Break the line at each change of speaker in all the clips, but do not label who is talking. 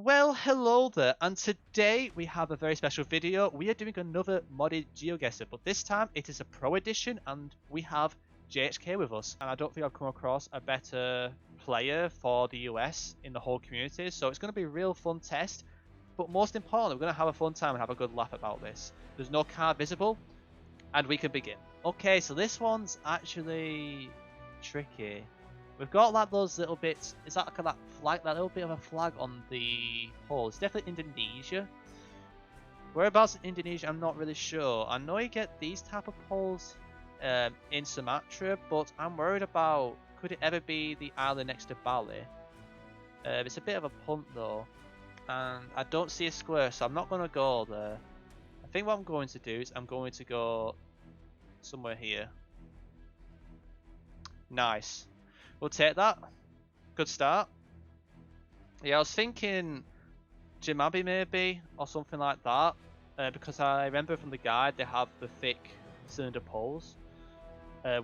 Well, hello there, and today we have a very special video. We are doing another modded GeoGuessr, but this time it is a pro edition, and we have JHK with us. And I don't think I've come across a better player for the US in the whole community, so it's going to be a real fun test. But most importantly, we're going to have a fun time and have a good laugh about this. There's no card visible, and we can begin. Okay, so this one's actually tricky. We've got like those little bits. Is that like that flag? That little bit of a flag on the pole. It's definitely Indonesia. Whereabouts in Indonesia, I'm not really sure. I know you get these type of poles in Sumatra, but I'm worried about could it ever be the island next to Bali? It's a bit of a punt though, and I don't see a square, so I'm not gonna go there. I think what I'm going to do is I'm going to go somewhere here. Nice. We'll take that. Good start. Yeah, I was thinking Jimabi maybe, or something like that. Because I remember from the guide they have the thick cylinder poles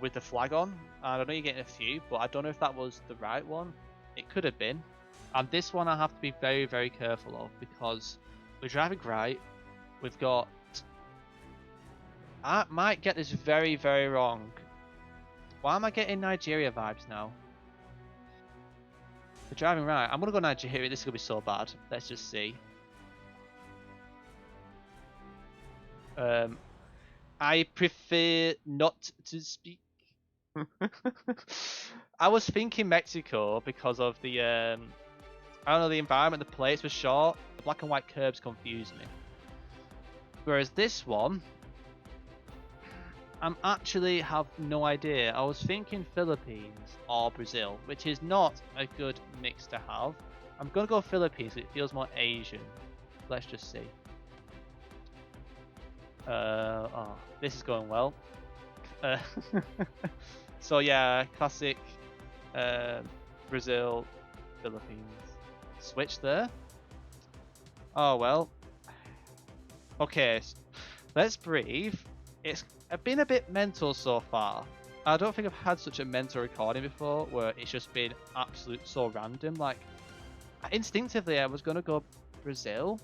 with the flag on. And I know you're getting a few, but I don't know if that was the right one. It could have been. And this one I have to be very, very careful of because we're driving right. We've got... I might get this very, very wrong. Why am I getting Nigeria vibes now? We're driving right. I'm going to go Nigeria. This is going to be so bad. Let's just see. I prefer not to speak. I was thinking Mexico because of the, I don't know, the environment, the plates were short. The black and white curbs confused me. Whereas this one, I'm actually have no idea. I was thinking Philippines or Brazil, which is not a good mix to have. I'm gonna go Philippines. It feels more Asian. Let's just see. Oh, this is going well. So yeah, classic Brazil, Philippines. Switch there. Oh well. Okay, let's breathe. It's been a bit mental so far. I don't think I've had such a mental recording before where it's just been absolute so random. Like, instinctively I was gonna go Brazil,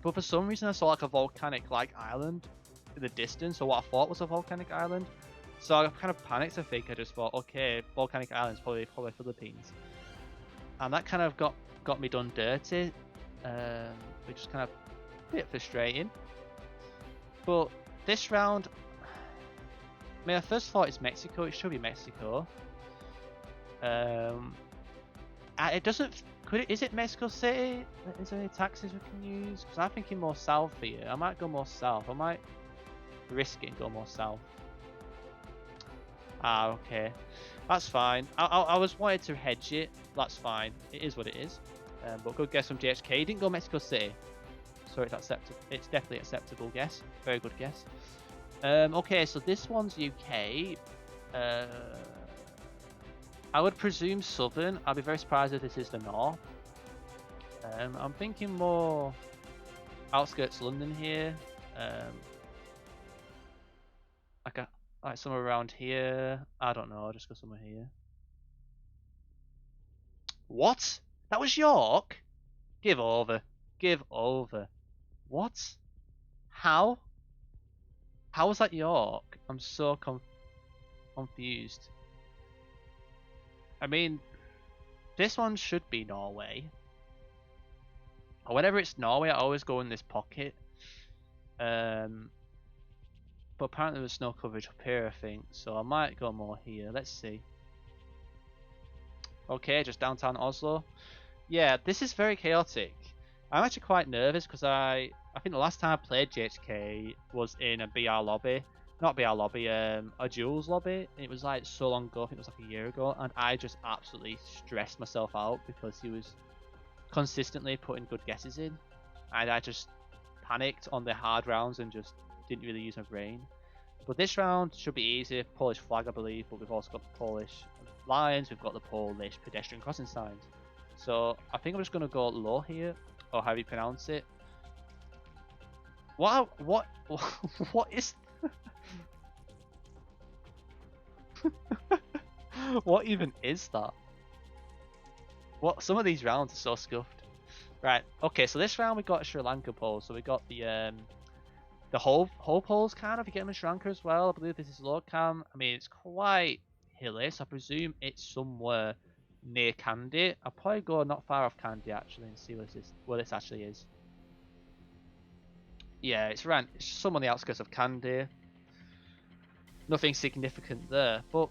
but for some reason I saw like a volcanic like island in the distance, or what I thought was a volcanic island. So I kind of panicked. I think I just thought, okay, volcanic islands, probably Philippines, and that kind of got me done dirty, which is kind of a bit frustrating. But this round, I mean, I first thought it's Mexico. It should be Mexico. It doesn't. Is it Mexico City? Is there any taxis we can use? Because I'm thinking more south here. I might go more south. I might risk it and go more south. Ah, okay. That's fine. I was wanted to hedge it. That's fine. It is what it is. But good guess from JHK. He didn't go Mexico City. So it's acceptable. It's definitely acceptable guess. Very good guess. Okay, so this one's UK. I would presume southern. I'll be very surprised if this is the north. I'm thinking more outskirts London here. Like somewhere around here. I don't know. I'll just go somewhere here. What? That was York? Give over. Give over. What? How? How was that York? I'm so confused. I mean, this one should be Norway. Or whenever it's Norway, I always go in this pocket. But apparently there's no coverage up here, I think. So I might go more here. Let's see. Okay, just downtown Oslo. Yeah, this is very chaotic. I'm actually quite nervous because I think the last time I played JHK was in a BR lobby. Not BR lobby, a Jules lobby. And it was like so long ago, I think it was like a year ago. And I just absolutely stressed myself out because he was consistently putting good guesses in. And I just panicked on the hard rounds and just didn't really use my brain. But this round should be easy. Polish flag, I believe, but we've also got the Polish lines, we've got the Polish pedestrian crossing signs. So I think I'm just going to go low here, or how you pronounce it. What what is... What even is that? What? Some of these rounds are so scuffed. Right. Okay. So this round we got a Sri Lanka pole. So we got the whole poles kind of. You get them in Sri Lanka as well. I believe this is low cam. I mean, it's quite hilly, so I presume it's somewhere near Kandy. I'll probably go not far off Kandy actually and see where this actually is. Yeah, it's around. It's some on the outskirts of Kandy. Nothing significant there, but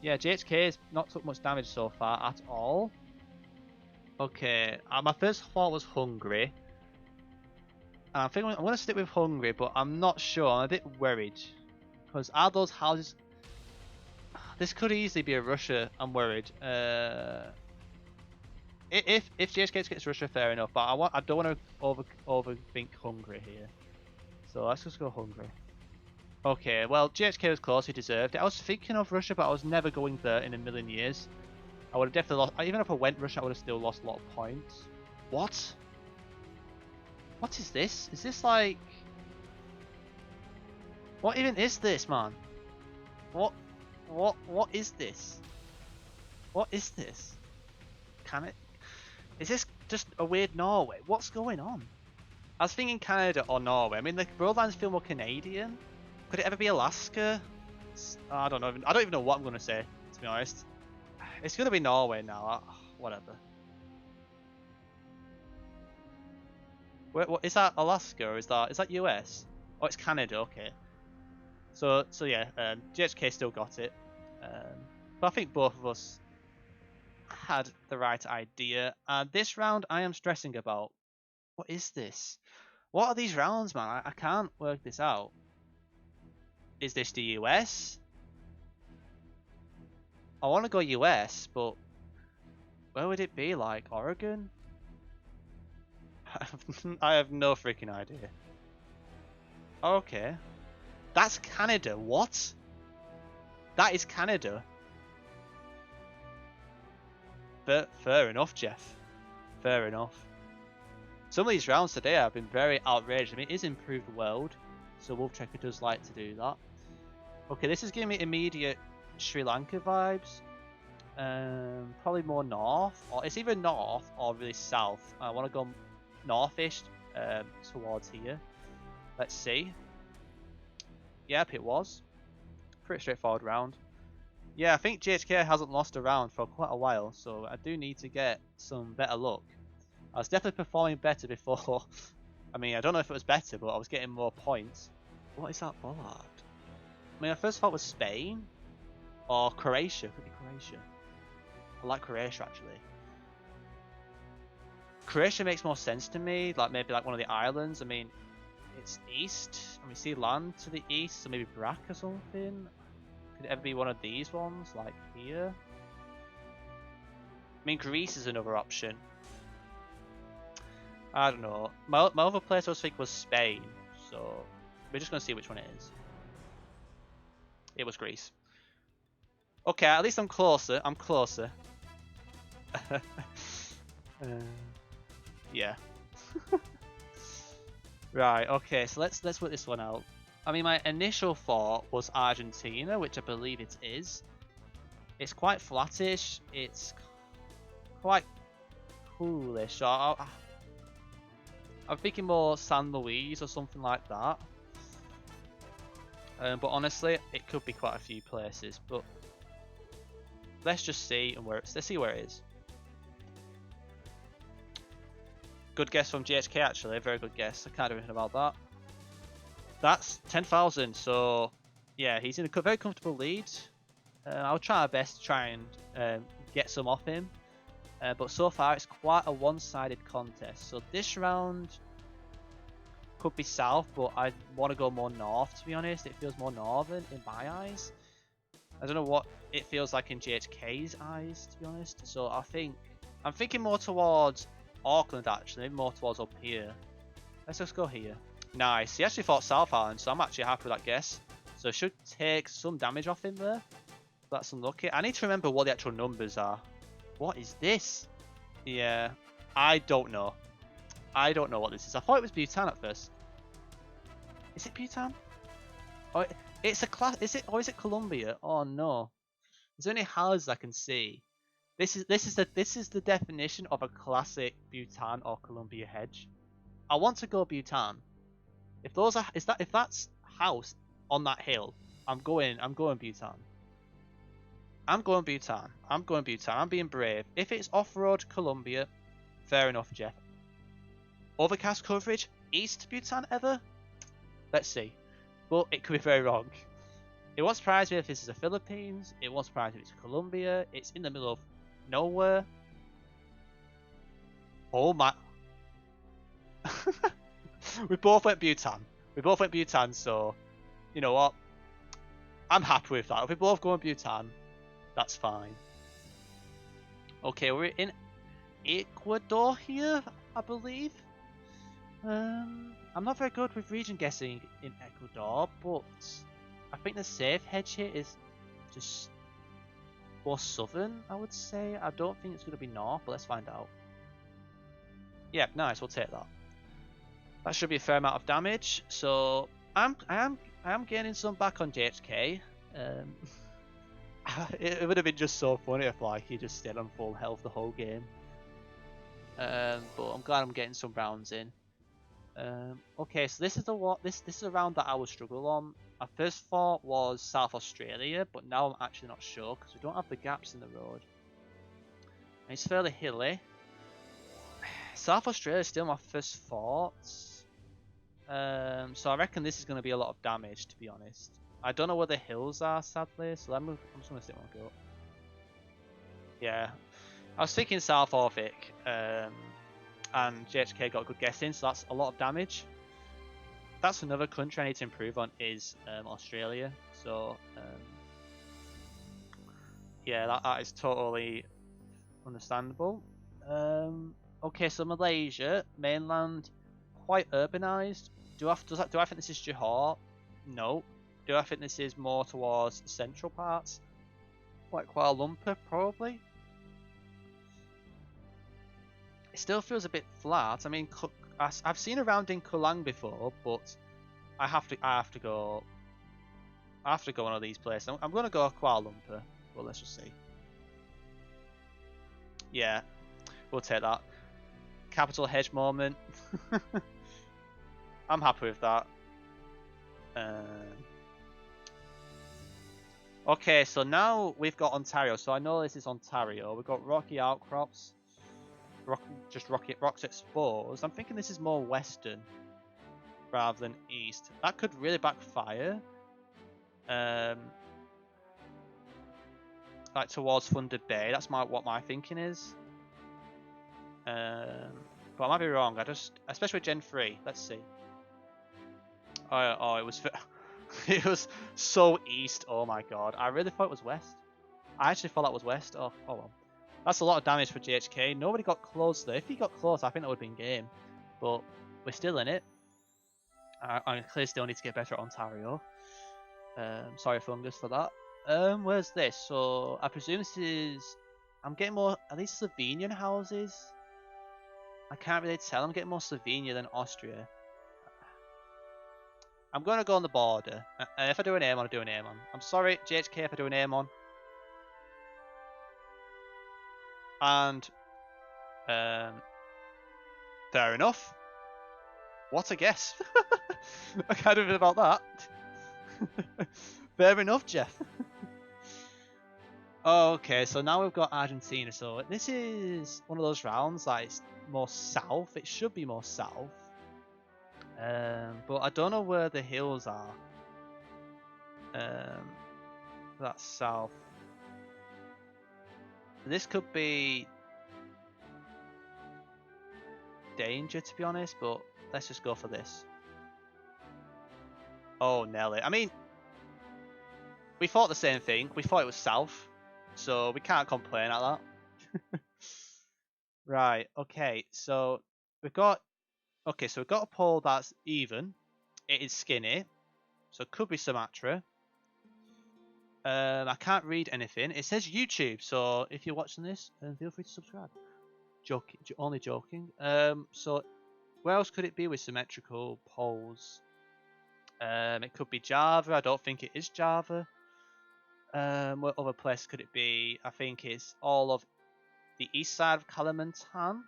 yeah, JHK has not took much damage so far at all. Okay, my first thought was Hungary. And I think I'm going to stick with Hungary, but I'm not sure. I'm a bit worried. Because are those houses... This could easily be a Russia, I'm worried. If JHK gets Russia, fair enough. But I don't want to overthink Hungary here. So let's just go Hungary. Okay, well, JHK was close, he deserved it. I was thinking of Russia, but I was never going there in a million years. I would have definitely lost... Even if I went Russia, I would have still lost a lot of points. What? What is this? Is this like... What even is this, man? What is this? What is this? Can it... Is this just a weird Norway? What's going on? I was thinking Canada or Norway. I mean, the road lines feel more Canadian. Could it ever be Alaska? I don't know. I don't even know what I'm going to say, to be honest. It's going to be Norway now. Whatever. What is that? Alaska or is that US? Oh, it's Canada. Okay. So yeah, GHK still got it. But I think both of us had the right idea. And this round, I am stressing about. What is this? What are these rounds, man? I can't work this out. Is this the US? I want to go US, but where would it be? Like Oregon? I have no freaking idea. Okay. That's Canada. What? That is Canada. Fair enough, Jeff. Fair enough. Some of these rounds today have been very outrageous. I mean, it is improved world, so Wolf Tracker does like to do that. Okay, this is giving me immediate Sri Lanka vibes. Probably more north, or it's either north or really south. I want to go northish towards here. Let's see. Yep, it was. Pretty straightforward round. Yeah, I think GHK hasn't lost a round for quite a while, so I do need to get some better luck. I was definitely performing better before. I mean, I don't know if it was better, but I was getting more points. What is that bollard? I mean, I first thought it was Spain or Croatia. Could be Croatia. I like Croatia actually. Croatia makes more sense to me. Like maybe like one of the islands. I mean, it's east, and we see land to the east, so maybe Brac or something. Could it ever be one of these ones, like here? I mean, Greece is another option. I don't know. My other place I was thinking was Spain, so we're just going to see which one it is. It was Greece. Okay, at least I'm closer. I'm closer. Yeah. Right, okay, so let's work this one out. I mean, my initial thought was Argentina, which I believe it is. It's quite flattish. It's quite coolish. So I'm thinking more San Luis or something like that. But honestly, it could be quite a few places. But let's just see and let's see where it is. Good guess from GHK actually. Very good guess. I can't do anything about that. That's 10,000. So yeah, he's in a very comfortable lead. I'll try my best to try and get some off him. But so far it's quite a one-sided contest. So this round could be south, but I want to go more north, to be honest. It feels more northern in my eyes. I don't know what it feels like in GHK's eyes, to be honest. So I'm thinking more towards Auckland actually, maybe more towards up here. Let's just go here. Nice. He actually fought South Island, so I'm actually happy with that guess. So it should take some damage off him there. That's unlucky. I need to remember what the actual numbers are. What is this? Yeah, I don't know. I don't know what this is. I thought it was Bhutan at first. Is it Bhutan? Oh, it's a class. Is it or is it Colombia? Oh no. There's only houses I can see. This is the definition of a classic Bhutan or Colombia hedge. I want to go Bhutan. If those are if that's house on that hill, I'm going Bhutan. I'm going Bhutan. I'm going Bhutan. I'm being brave. If it's off-road Colombia, fair enough, Jeff. Overcast coverage, East Bhutan ever? Let's see. But it could be very wrong. It won't surprise me if this is the Philippines. It won't surprise me if it's Colombia. It's in the middle of nowhere. Oh my. We both went Bhutan. We both went Bhutan, so you know what? I'm happy with that. If we both go in Bhutan, that's fine. Okay, we're in Ecuador here, I believe. I'm not very good with region guessing in Ecuador, but I think the safe hedge here is just more southern, I would say. I don't think it's going to be north, but let's find out. Yeah, nice, we'll take that. That should be a fair amount of damage. So I am gaining some back on JHK. It would have been just so funny if like he just stayed on full health the whole game. But I'm glad I'm getting some rounds in. Okay, so this is this is a round that I would struggle on. My first thought was South Australia, but now I'm actually not sure because we don't have the gaps in the road. And it's fairly hilly. South Australia is still my first thoughts. So I reckon this is going to be a lot of damage, to be honest. I don't know where the hills are, sadly, so I'm just going to sit one go. Yeah, I was thinking South Orphic, and JHK got a good guess in, so that's a lot of damage. That's another country I need to improve on is Australia. So yeah, that is totally understandable. Okay, so Malaysia mainland, quite urbanized. Do I think this is Johor? No. Do I think this is more towards the central parts, like Kuala Lumpur, probably? It still feels a bit flat. I mean, I've seen a round in Kulang before, but I have to go one of these places. I'm gonna go Kuala Lumpur. Well, let's just see. Yeah, we'll take that. Capital hedge moment. I'm happy with that. Okay, so now we've got Ontario. So I know this is Ontario. We've got rocky outcrops. Rocks exposed. I'm thinking this is more western rather than east. That could really backfire. Like towards Thunder Bay. That's what my thinking is. But I might be wrong. Especially with Gen 3. Let's see. Oh, it was it was so east. Oh my god. I really thought it was west. I actually thought that was west. Oh well. That's a lot of damage for JHK. Nobody got close there. If he got close, I think that would have been game. But we're still in it. I clearly still need to get better at Ontario. Sorry, Fungus, for that. Where's this? So I presume this is. I'm getting more. Are these Slovenian houses? I can't really tell. I'm getting more Slovenia than Austria. I'm gonna go on the border. If I do an aim on, I do an aim on. I'm sorry, JHK, if I do an aim on. And fair enough. What a guess. I can't do anything about that. Fair enough, Jeff. Okay, so now we've got Argentina. So this is one of those rounds that is more south. It should be more south. But I don't know where the hills are. That's south. This could be danger, to be honest, but let's just go for this. Oh, Nelly. I mean, we thought the same thing. We thought it was south, so we can't complain at that. Right, okay, so we've got a pole that's even. It is skinny, so it could be Sumatra. I can't read anything. It says YouTube, so if you're watching this, feel free to subscribe. Only joking. So where else could it be with symmetrical poles? It could be Java. I don't think it is Java. What other place could it be? I think it's all of the east side of Kalimantan.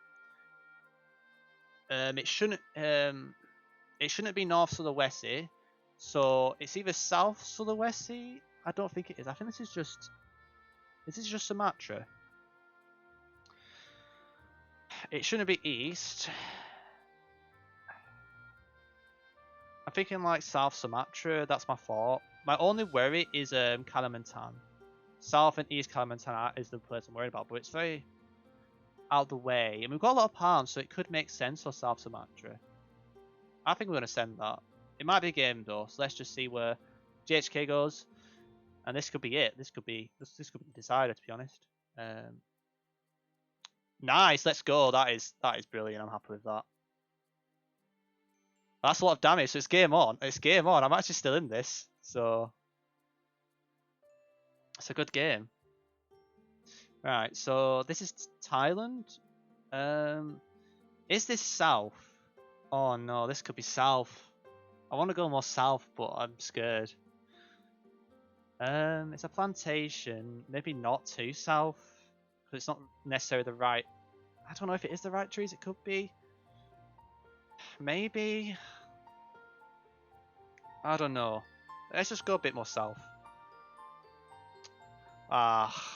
It shouldn't be North Sulawesi, so it's either South Sulawesi. I don't think it is. I think this is just Sumatra. It shouldn't be east. I'm thinking like South Sumatra. That's my thought. My only worry is Kalimantan. South and East Kalimantan is the place I'm worried about, but it's very out the way, and we've got a lot of palms, so it could make sense for South Sumatra. I think we're going to send that. It might be a game though, so let's just see where JHK goes, and this could be it. This could be the decider, to be honest. Nice, let's go. That is brilliant. I'm happy with that. That's a lot of damage, so it's game on. It's game on. I'm actually still in this, so it's a good game. Right, so this is Thailand. Is this south? Oh no, this could be south. I want to go more south, but I'm scared. It's a plantation. Maybe not too south, because it's not necessarily the right. I don't know if it is the right trees. It could be. Maybe. I don't know. Let's just go a bit more south.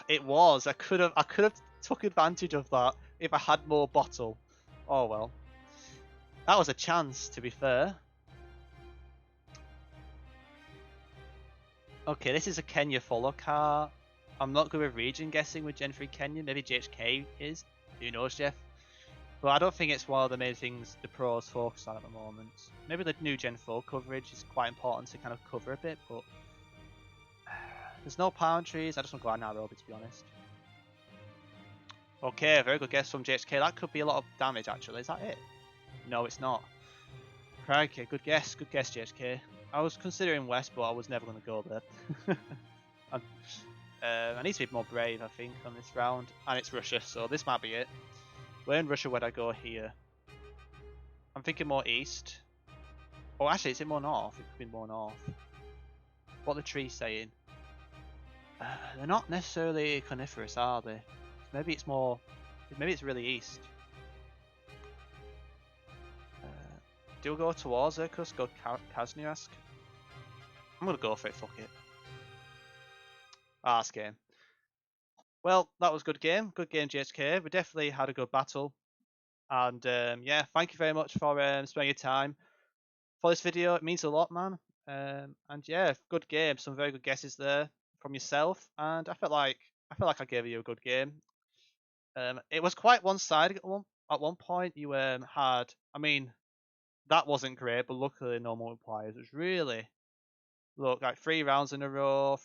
It was. I could have took advantage of that if I had more bottle. Oh well. That was a chance, to be fair. Okay, this is a Kenya follow car. I'm not good with region guessing with Gen 3 Kenya. Maybe JHK is. Who knows, Jeff? But I don't think it's one of the main things the pros focus on at the moment. Maybe the new Gen 4 coverage is quite important to kind of cover a bit, but there's no palm trees. I just want to go out Nairobi, to be honest. Okay, very good guess from JHK. That could be a lot of damage, actually. Is that it? No, it's not. Crikey, good guess. Good guess, JHK. I was considering west, but I was never going to go there. I need to be more brave, I think, on this round. And it's Russia, so this might be it. Where in Russia would I go here? I'm thinking more east. Oh, actually, is it more north? It could be more north. What are the trees saying? They're not necessarily coniferous, are they? Maybe it's more. Maybe it's really east. Do we go towards Irkutsk? Go Krasnoyarsk? I'm gonna go for it. Fuck it. That's game. Well, that was a good game. Good game, JHK. We definitely had a good battle. And yeah, thank you very much for spending your time for this video. It means a lot, man. And yeah, good game. Some very good guesses there from yourself. And I felt like I gave you a good game. It was quite one-sided at one point. You had, I mean, that wasn't great, but luckily no multipliers. It was really, look, like 3 rounds in a row,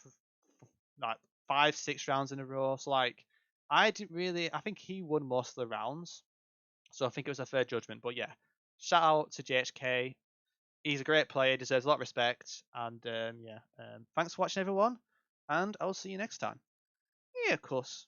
like 5, 6 rounds in a row. So like, I think he won most of the rounds. So I think it was a fair judgment. But yeah, shout out to JHK. He's a great player, deserves a lot of respect. And yeah, thanks for watching, everyone. And I'll see you next time. Yeah, of course.